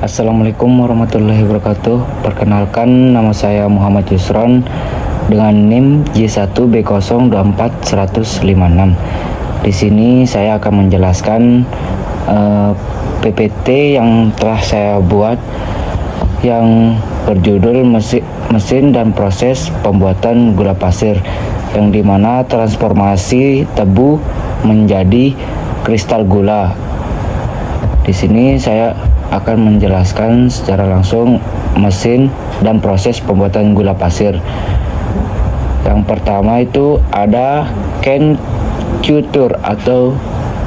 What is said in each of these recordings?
Assalamualaikum warahmatullahi wabarakatuh. Perkenalkan, nama saya Muhammad Yusron dengan NIM J1B024156. Di sini saya akan menjelaskan PPT yang telah saya buat yang berjudul mesin dan proses pembuatan gula pasir, yang dimana transformasi tebu menjadi kristal gula. Di sini saya akan menjelaskan secara langsung mesin dan proses pembuatan gula pasir. Yang pertama itu ada can cutter atau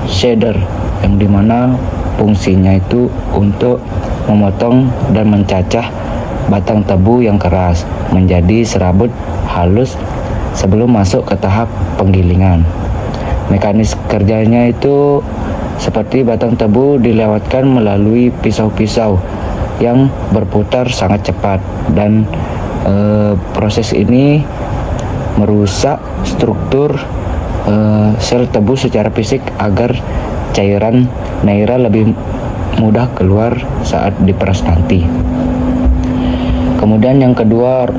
shader, yang dimana fungsinya itu untuk memotong dan mencacah batang tebu yang keras menjadi serabut halus sebelum masuk ke tahap penggilingan. Mekanis kerjanya itu seperti batang tebu dilewatkan melalui pisau-pisau yang berputar sangat cepat, dan proses ini merusak struktur sel tebu secara fisik agar cairan naira lebih mudah keluar saat diperas nanti. Kemudian yang kedua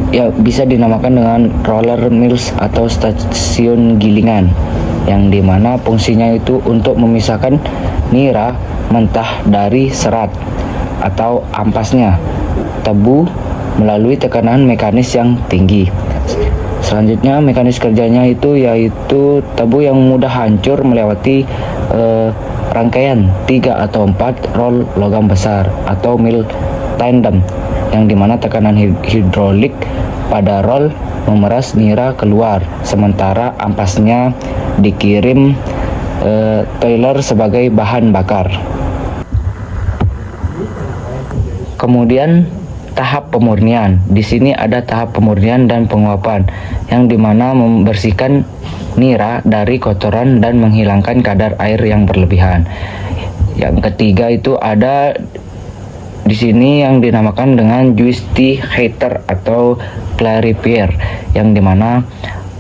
ya bisa dinamakan dengan roller mills atau stasiun gilingan, yang dimana fungsinya itu untuk memisahkan nira mentah dari serat atau ampasnya tebu melalui tekanan mekanis yang tinggi. Selanjutnya mekanis kerjanya itu yaitu tebu yang mudah hancur melewati rangkaian 3 atau 4 roll logam besar atau mill tandem, yang dimana tekanan hidrolik pada roll memeras nira keluar, sementara ampasnya dikirim trailer sebagai bahan bakar. Kemudian tahap pemurnian. Di sini ada tahap pemurnian dan penguapan, yang dimana membersihkan nira dari kotoran dan menghilangkan kadar air yang berlebihan. Yang ketiga itu ada di sini yang dinamakan dengan juicy heater atau clarifier, yang dimana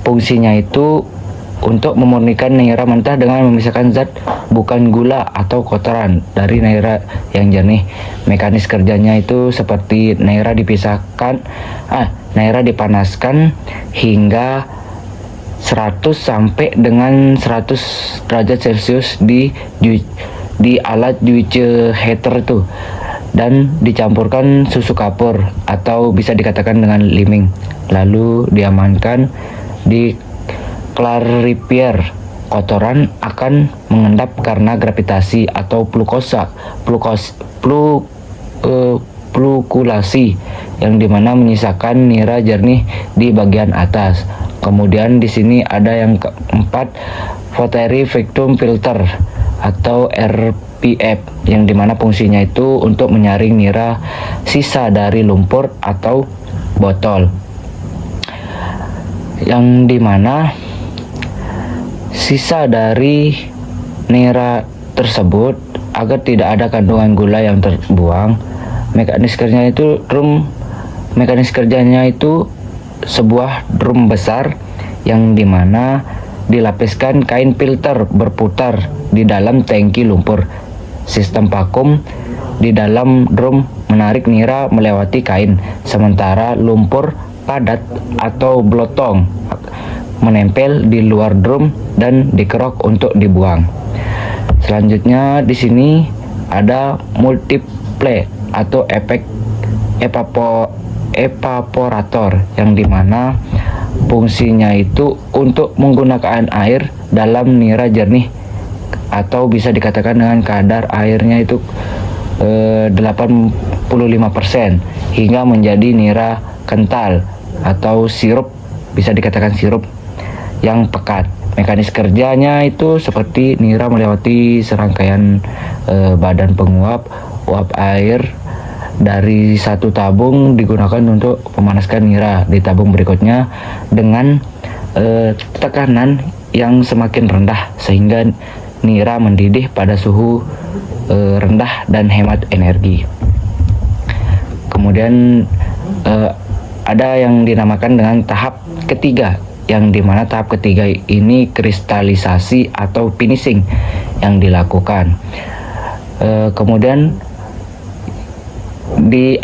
fungsinya itu untuk memurnikan nira mentah dengan memisahkan zat bukan gula atau kotoran dari nira yang jernih. Mekanis kerjanya itu seperti nira dipanaskan hingga 100 sampai dengan 100 derajat Celcius di alat juice heater itu, dan dicampurkan susu kapur atau bisa dikatakan dengan liming, lalu diamankan di clarifier. Kotoran akan mengendap karena gravitasi atau flukulasi, yang dimana menyisakan nira jernih di bagian atas. Kemudian di sini ada yang keempat, rotary vacuum filter atau RVF, yang dimana fungsinya itu untuk menyaring nira sisa dari lumpur atau botol, yang dimana sisa dari nira tersebut agar tidak ada kandungan gula yang terbuang. Mekanis kerjanya itu sebuah drum besar, yang dimana dilapiskan kain filter berputar di dalam tangki lumpur. Sistem vakum di dalam drum menarik nira melewati kain, sementara lumpur padat atau blotong menempel di luar drum dan dikerok untuk dibuang. Selanjutnya di sini ada multiple atau efek evaporator, yang dimana fungsinya itu untuk menggunakan air dalam nira jernih, atau bisa dikatakan dengan kadar airnya itu 85% hingga menjadi nira kental atau sirup, bisa dikatakan sirup yang pekat. Mekanis kerjanya itu seperti nira melewati serangkaian badan penguap. Uap air dari satu tabung digunakan untuk memanaskan nira di tabung berikutnya dengan tekanan yang semakin rendah, sehingga nira mendidih pada suhu rendah dan hemat energi. Kemudian ada yang dinamakan dengan tahap ketiga, yang dimana tahap ketiga ini kristalisasi atau finishing yang dilakukan. Kemudian di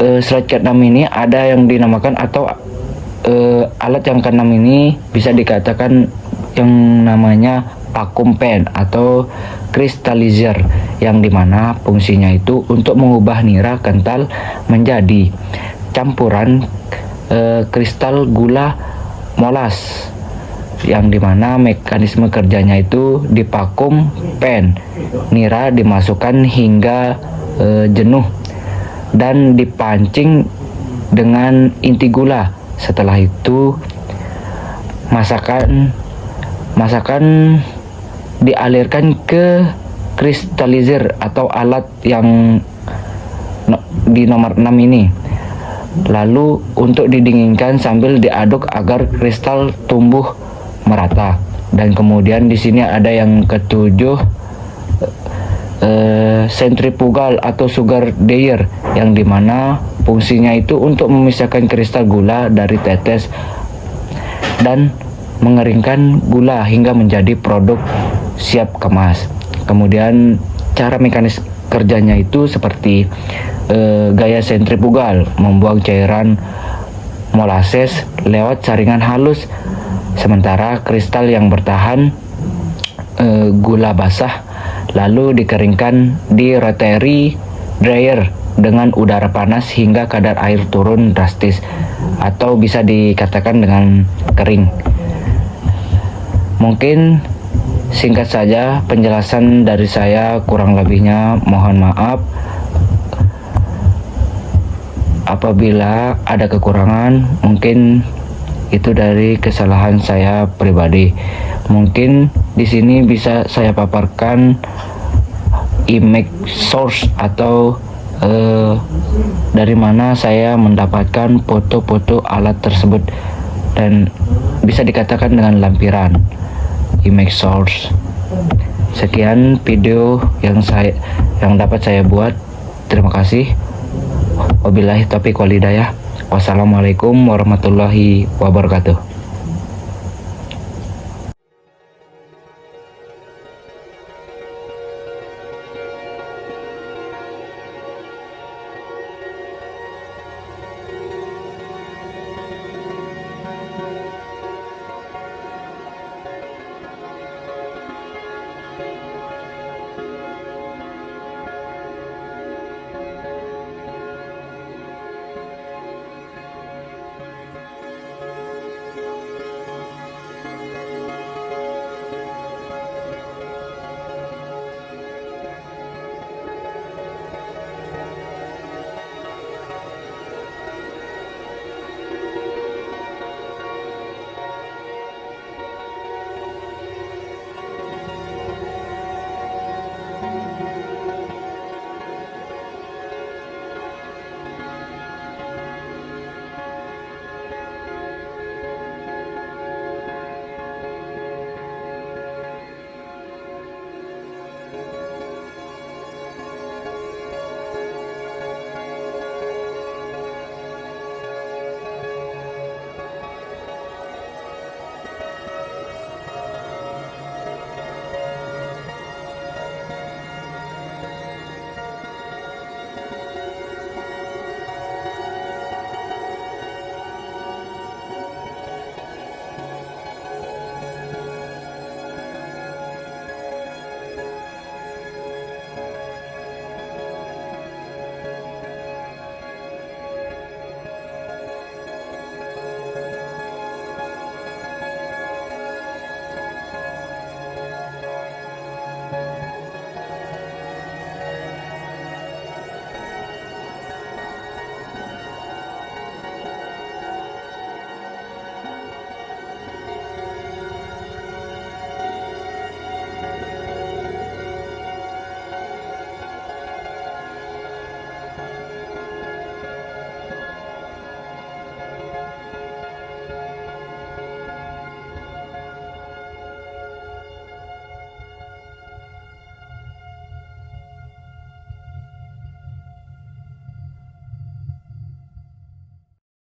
slide ke-6 ini ada yang dinamakan atau alat yang ke-6 ini bisa dikatakan yang namanya vacuum pen atau crystallizer, yang dimana fungsinya itu untuk mengubah nira kental menjadi campuran kristal gula molas, yang dimana mekanisme kerjanya itu di vacuum pen nira dimasukkan hingga jenuh dan dipancing dengan inti gula. Setelah itu masakan dialirkan ke crystallizer atau alat yang di nomor 6 ini, lalu untuk didinginkan sambil diaduk agar kristal tumbuh merata. Dan kemudian di sini ada yang ketujuh, centrifugal atau sugar dryer, yang dimana fungsinya itu untuk memisahkan kristal gula dari tetes dan mengeringkan gula hingga menjadi produk siap kemas. Kemudian cara mekanis kerjanya itu seperti gaya sentrifugal, membuang cairan molasses lewat saringan halus, sementara kristal yang bertahan gula basah lalu dikeringkan di rotary dryer dengan udara panas hingga kadar air turun drastis atau bisa dikatakan dengan kering. Mungkin singkat saja penjelasan dari saya, kurang lebihnya mohon maaf apabila ada kekurangan. Mungkin itu dari kesalahan saya pribadi. Mungkin di sini bisa saya paparkan image source atau dari mana saya mendapatkan foto-foto alat tersebut, dan bisa dikatakan dengan lampiran image source. Sekian video yang dapat saya buat. Terima kasih. Wabillahi taufiq wal hidayah. Wassalamualaikum warahmatullahi wabarakatuh.